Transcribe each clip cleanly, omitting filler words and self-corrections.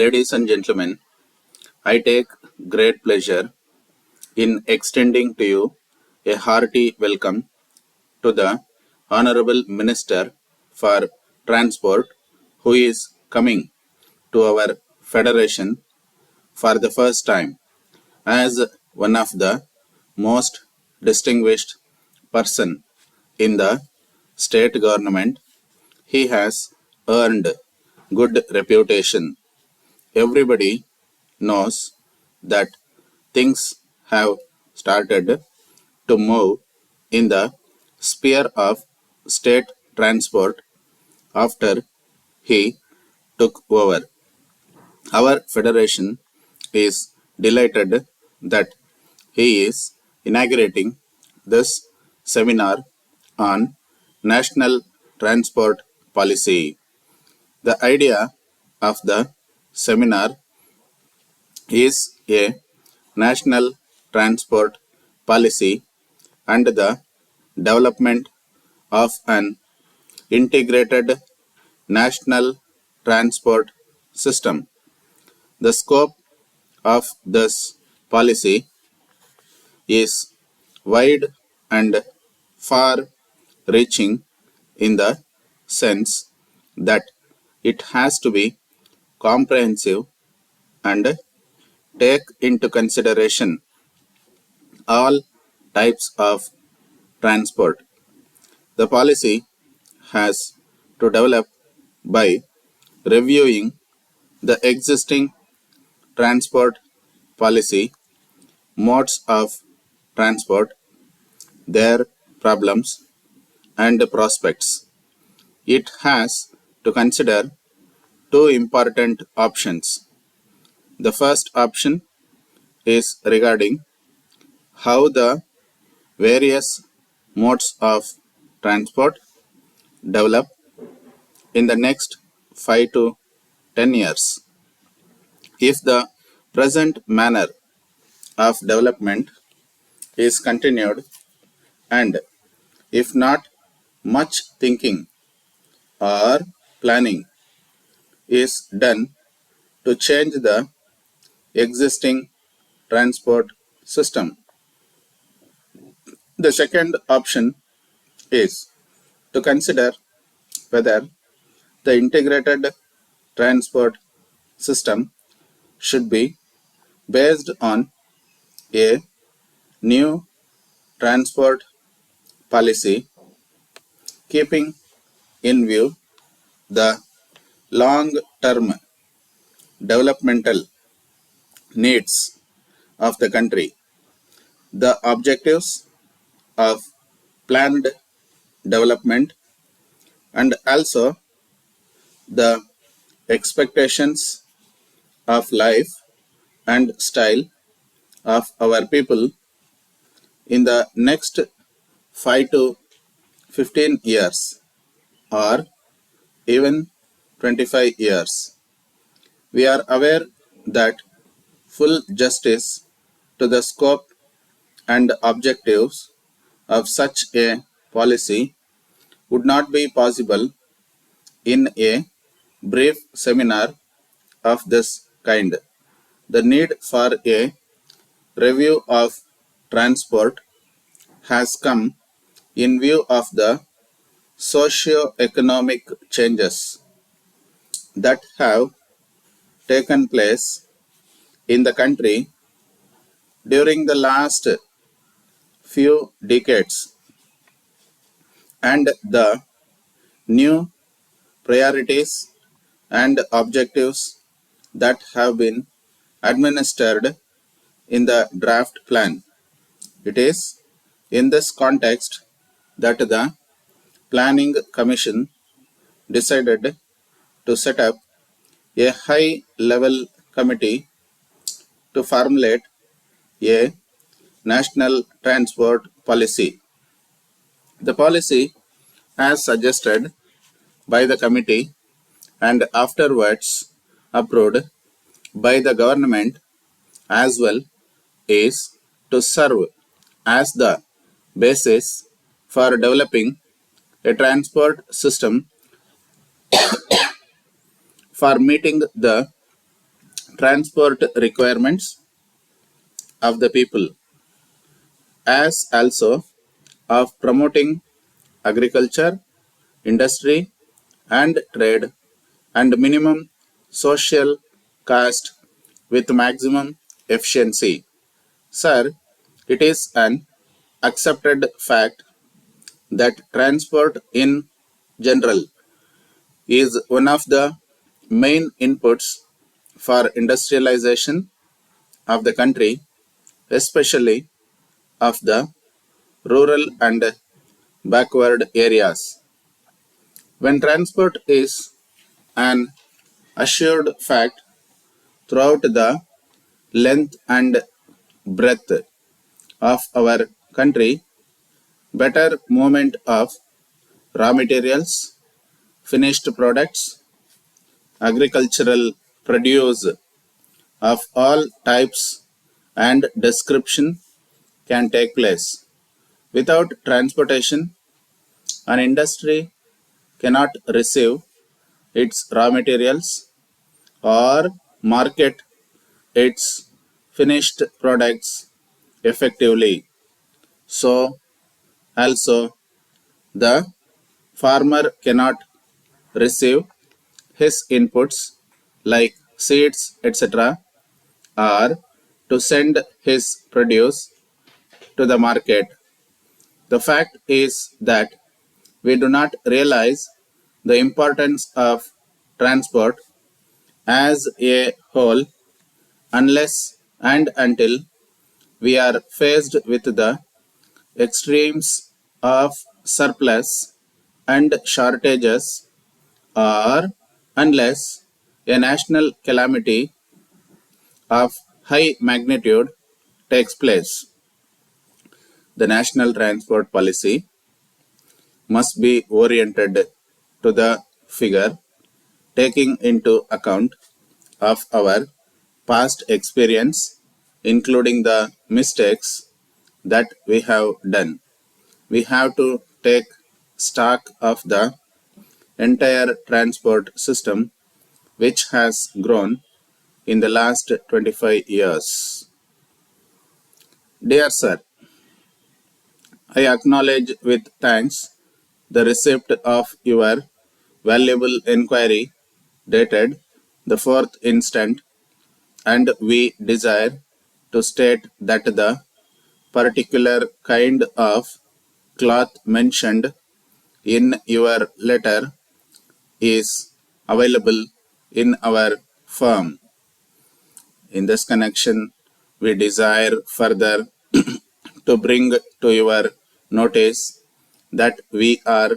Ladies and gentlemen, I take great pleasure in extending to you a hearty welcome to the Honorable Minister for Transport who is coming to our Federation for the first time as one of the most distinguished person in the state government. He has earned good reputation. Everybody knows that things have started to move in the sphere of state transport after he took over. Our federation is delighted that he is inaugurating this seminar on national transport policy. The idea of the seminar is a national transport policy and the development of an integrated national transport system. The scope of this policy is wide and far reaching in the sense that it has to be comprehensive and take into consideration all types of transport. The policy has to develop by reviewing the existing transport policy, modes of transport, their problems and prospects. It has to consider two important options. The first option is regarding how the various modes of transport develop in the next 5 to 10 years. If the present manner of development is continued and if not much thinking or planning is done to change the existing transport system. The second option is to consider whether the integrated transport system should be based on a new transport policy, keeping in view the long-term developmental needs of the country, the objectives of planned development, and also the expectations of life and style of our people in the next 5 to 15 years or even 25 years. We are aware that full justice to the scope and objectives of such a policy would not be possible in a brief seminar of this kind. The need for a review of transport has come in view of the socio-economic changes that have taken place in the country during the last few decades and the new priorities and objectives that have been administered in the draft plan. It is in this context that the Planning Commission decided to set up a high-level committee to formulate a national transport policy. The policy, as suggested by the committee and afterwards approved by the government as well, is to serve as the basis for developing a transport system for meeting the transport requirements of the people, as also of promoting agriculture, industry, and trade, and minimum social cost with maximum efficiency. Sir, it is an accepted fact that transport in general is one of the main inputs for industrialization of the country, especially of the rural and backward areas. When transport is an assured fact throughout the length and breadth of our country, better movement of raw materials, finished products, agricultural produce of all types and description can take place. Without transportation, an industry cannot receive its raw materials or market its finished products effectively. So, also, the farmer cannot receive his inputs like seeds, etc., or to send his produce to the market. The fact is that we do not realize the importance of transport as a whole unless and until we are faced with the extremes of surplus and shortages, or unless a national calamity of high magnitude takes place. The national transport policy must be oriented to the figure, taking into account of our past experience, including the mistakes that we have done. We have to take stock of the entire transport system which has grown in the last 25 years. Dear Sir, I acknowledge with thanks the receipt of your valuable inquiry dated the 4th instant, and we desire to state that the particular kind of cloth mentioned in your letter is available in our firm. In this connection, we desire further to bring to your notice that we are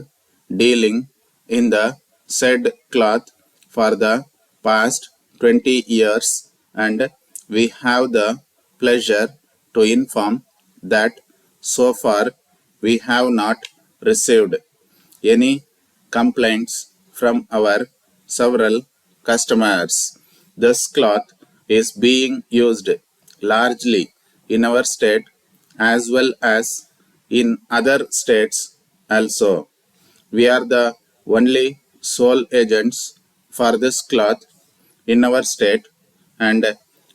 dealing in the said cloth for the past 20 years, and we have the pleasure to inform that so far we have not received any complaints from our several customers. This cloth is being used largely in our state as well as in other states also. We are the only sole agents for this cloth in our state, and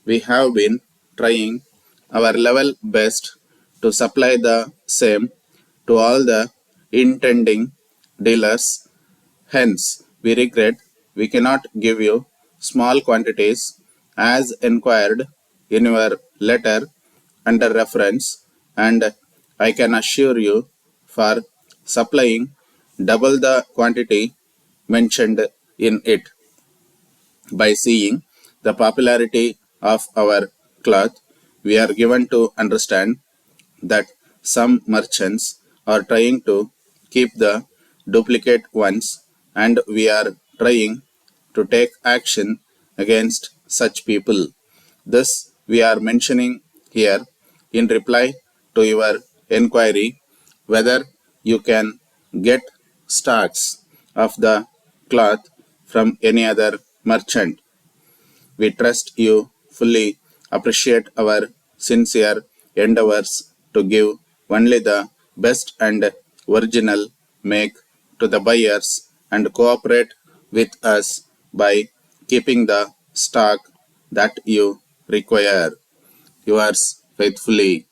we have been trying our level best to supply the same to all the intending dealers. Hence, we regret we cannot give you small quantities as inquired in your letter under reference, and I can assure you for supplying double the quantity mentioned in it. By seeing the popularity of our cloth, we are given to understand that some merchants are trying to keep the duplicate ones, and we are trying to take action against such people. This we are mentioning here in reply to your inquiry whether you can get stocks of the cloth from any other merchant. We trust you fully appreciate our sincere endeavors to give only the best and original make to the buyers, and cooperate with us by keeping the stock that you require. Yours faithfully,